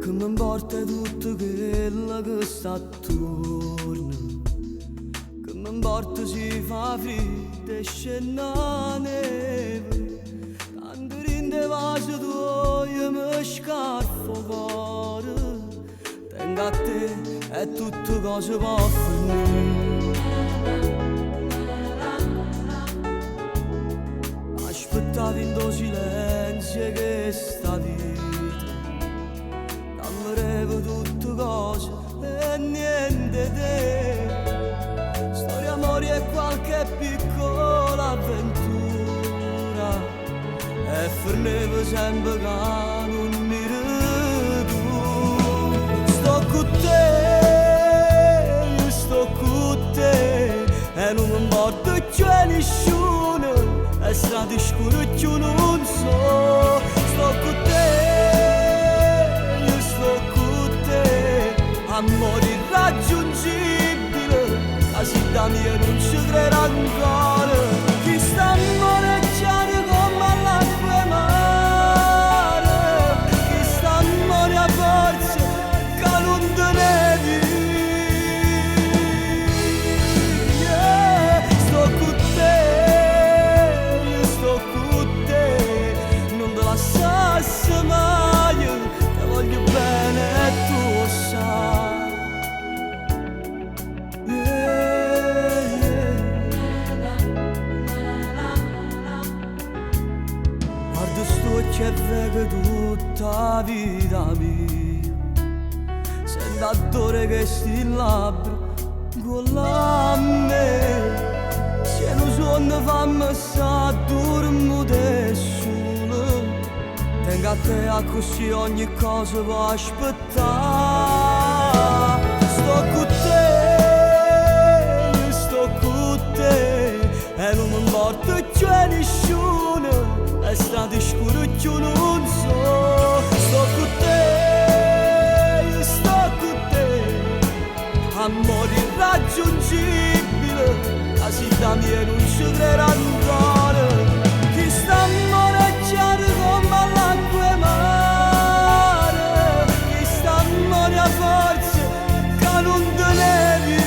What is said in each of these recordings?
Che mi importa tutto quello che sta attorno, che mi importa si fa freddo e scende la neve, tanto rinde vaso tuoi mi scarfo cuore, tengo a te e tutte cose può finire. Aspettavi in tuo silenzio che sta vita, cammerevo tutte cose e niente te, storia, amori e qualche piccola avventura, e fornevo sempre che non mi tu. Sto con te, io sto con te, e non mi importa più nessuno, e strade scure più non so. Sto con te, io sto con te, amore irraggiungibile, casi da mia non ci credo ancora. Chi sta ammoreggiando come all'acqua e mare, chi sta amore a forza che non te ne vivi. Sto con te, io sto con te, non te lasciassi mai, te voglio bene e tu lo sai. Guarda sto che vedo tutta la vita mia, sento l'odore che sti labbra con la me, se non sonno fammi sta dormo da solo, tengo a te a così ogni cosa può aspettare. Sto con te, io sto con te, e non mi importa più nessuno, e strade scure più non so. Sto con te, io sto con te, amore irraggiungibile, casi da mia non ci credo ancora. Chi sta ammoreggiando come all'acqua e mare, chi sta amore a forza che non te ne vivi.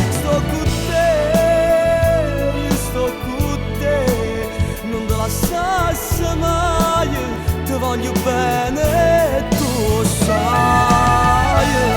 Sto con te, io sto con te, non te lasciassi mai, ti voglio bene e tu lo sai.